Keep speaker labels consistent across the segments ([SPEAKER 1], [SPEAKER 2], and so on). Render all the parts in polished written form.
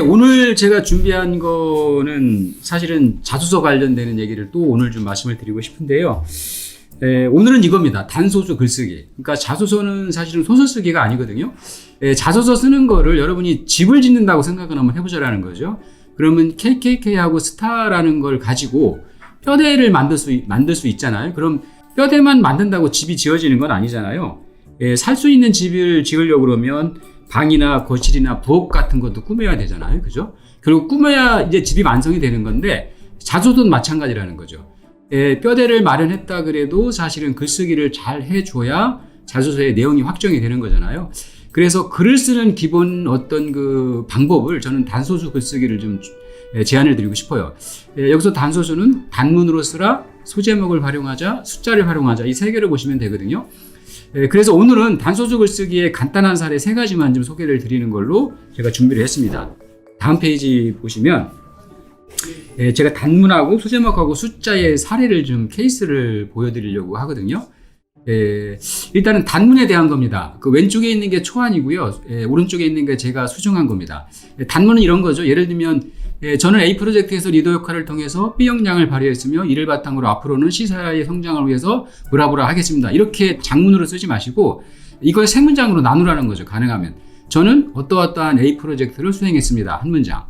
[SPEAKER 1] 오늘 제가 준비한 거는 사실은 자소서 관련되는 얘기를 또 오늘 좀 말씀을 드리고 싶은데요. 오늘은 이겁니다. 단소수 글쓰기. 그러니까 자소서는 사실은 소설 쓰기가 아니거든요. 자소서 쓰는 거를 여러분이 집을 짓는다고 생각을 한번 해보자라는 거죠. 그러면 KKK하고 스타라는 걸 가지고 뼈대를 만들 수 있잖아요. 그럼 뼈대만 만든다고 집이 지어지는 건 아니잖아요. 살 수 있는 집을 지으려고 그러면 방이나 거실이나 부엌 같은 것도 꾸며야 되잖아요. 그죠? 결국 꾸며야 이제 집이 완성이 되는 건데 자소서도 마찬가지라는 거죠. 뼈대를 마련했다 그래도 사실은 글쓰기를 잘 해줘야 자소서의 내용이 확정이 되는 거잖아요. 그래서 글을 쓰는 기본 어떤 그 방법을 저는 단소수 글쓰기를 좀 제안을 드리고 싶어요. 여기서 단소수는 단문으로 쓰라, 소제목을 활용하자, 숫자를 활용하자 이 세 개를 보시면 되거든요. 그래서 오늘은 단소수 글쓰기의 간단한 사례 3가지만 좀 소개를 드리는 걸로 제가 준비를 했습니다. 다음 페이지 보시면 제가 단문하고 소제목하고 숫자의 사례를 좀 케이스를 보여드리려고 하거든요. 일단은 단문에 대한 겁니다. 그 왼쪽에 있는 게 초안이고요. 오른쪽에 있는 게 제가 수정한 겁니다. 단문은 이런 거죠. 예를 들면 저는 A 프로젝트에서 리더 역할을 통해서 B 역량을 발휘했으며 이를 바탕으로 앞으로는 C사의 성장을 위해서 브라브라 하겠습니다. 이렇게 장문으로 쓰지 마시고 이걸 3문장으로 나누라는 거죠. 가능하면. 저는 어떠어떠한 A 프로젝트를 수행했습니다. 한 문장.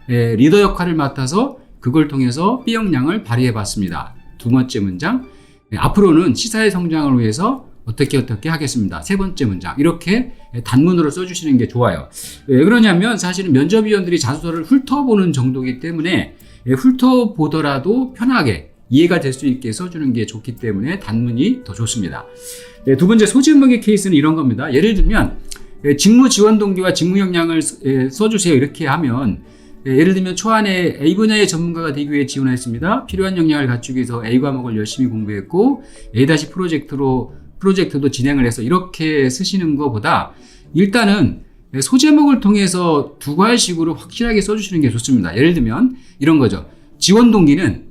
[SPEAKER 1] 리더 역할을 맡아서 그걸 통해서 B 역량을 발휘해 봤습니다. 2번째 문장. 앞으로는 C사의 성장을 위해서 어떻게 하겠습니다. 3번째 문장. 이렇게 단문으로 써주시는 게 좋아요. 왜 그러냐면 사실은 면접위원들이 자소서를 훑어보는 정도이기 때문에 훑어보더라도 편하게 이해가 될 수 있게 써주는 게 좋기 때문에 단문이 더 좋습니다. 2번째 소제목의 케이스는 이런 겁니다. 예를 들면 직무 지원 동기와 직무 역량을 써주세요. 이렇게 하면 예를 들면 초안에 A 분야의 전문가가 되기 위해 지원했습니다. 필요한 역량을 갖추기 위해서 A 과목을 열심히 공부했고 A- 프로젝트도 진행을 해서 이렇게 쓰시는 것보다 일단은 소제목을 통해서 2과식으로 확실하게 써주시는 게 좋습니다. 예를 들면 이런 거죠. 지원 동기는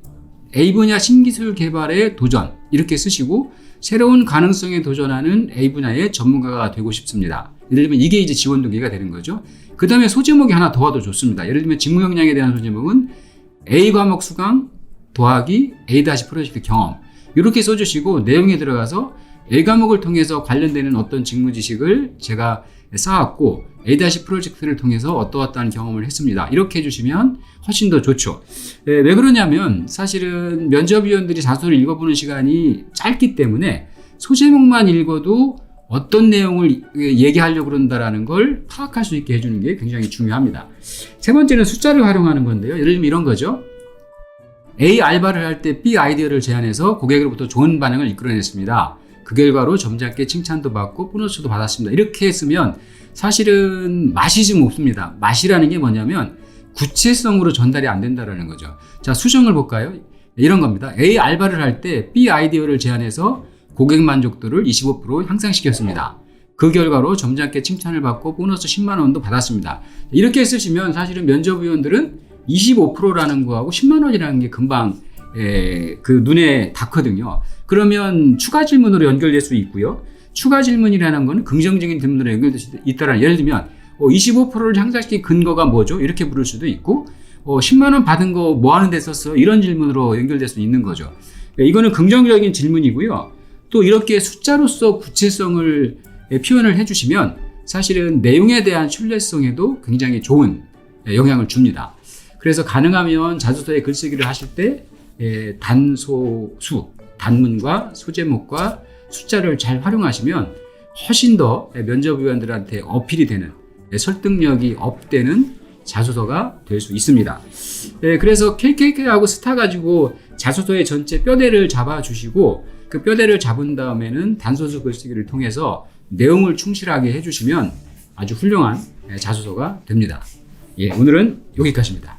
[SPEAKER 1] A 분야 신기술 개발에 도전 이렇게 쓰시고 새로운 가능성에 도전하는 A 분야의 전문가가 되고 싶습니다. 예를 들면 이게 이제 지원 동기가 되는 거죠. 그 다음에 소제목이 하나 더 와도 좋습니다. 예를 들면 직무 역량에 대한 소제목은 A 과목 수강 더하기 A- 프로젝트 경험 이렇게 써주시고 내용에 들어가서 A 과목을 통해서 관련되는 어떤 직무 지식을 제가 쌓았고 A- 프로젝트를 통해서 어떠한 경험을 했습니다. 이렇게 해주시면 훨씬 더 좋죠. 왜 그러냐면 사실은 면접위원들이 자소서를 읽어보는 시간이 짧기 때문에 소제목만 읽어도 어떤 내용을 얘기하려고 그런다라는 걸 파악할 수 있게 해주는 게 굉장히 중요합니다. 3번째는 숫자를 활용하는 건데요. 예를 들면 이런 거죠. A 알바를 할 때 B 아이디어를 제안해서 고객으로부터 좋은 반응을 이끌어냈습니다. 그 결과로 점잖게 칭찬도 받고 보너스도 받았습니다. 이렇게 했으면 사실은 맛이 좀 없습니다. 맛이라는 게 뭐냐면 구체성으로 전달이 안 된다는 거죠. 자, 수정을 볼까요? 이런 겁니다. A 알바를 할 때 B 아이디어를 제안해서 고객 만족도를 25% 향상시켰습니다. 그 결과로 점잖게 칭찬을 받고 보너스 10만 원도 받았습니다. 이렇게 쓰시면 사실은 면접위원들은 25%라는 거하고 10만 원이라는 게 금방 그 눈에 닿거든요. 그러면 추가 질문으로 연결될 수 있고요. 추가 질문이라는 건 긍정적인 질문으로 연결될 수 있다라는, 예를 들면 25%를 향상시킨 근거가 뭐죠? 이렇게 물을 수도 있고 10만 원 받은 거 뭐 하는 데 썼어? 이런 질문으로 연결될 수 있는 거죠. 이거는 긍정적인 질문이고요. 또 이렇게 숫자로서 구체성을 표현을 해주시면 사실은 내용에 대한 신뢰성에도 굉장히 좋은 영향을 줍니다. 그래서 가능하면 자소서에 글쓰기를 하실 때 단소수, 단문과 소제목과 숫자를 잘 활용하시면 훨씬 더 면접위원들한테 어필이 되는, 설득력이 업되는 자소서가 될 수 있습니다. 그래서 KKK하고 스타 가지고 자소서의 전체 뼈대를 잡아주시고 그 뼈대를 잡은 다음에는 단소수 글쓰기를 통해서 내용을 충실하게 해주시면 아주 훌륭한 자소서가 됩니다. 오늘은 여기까지입니다.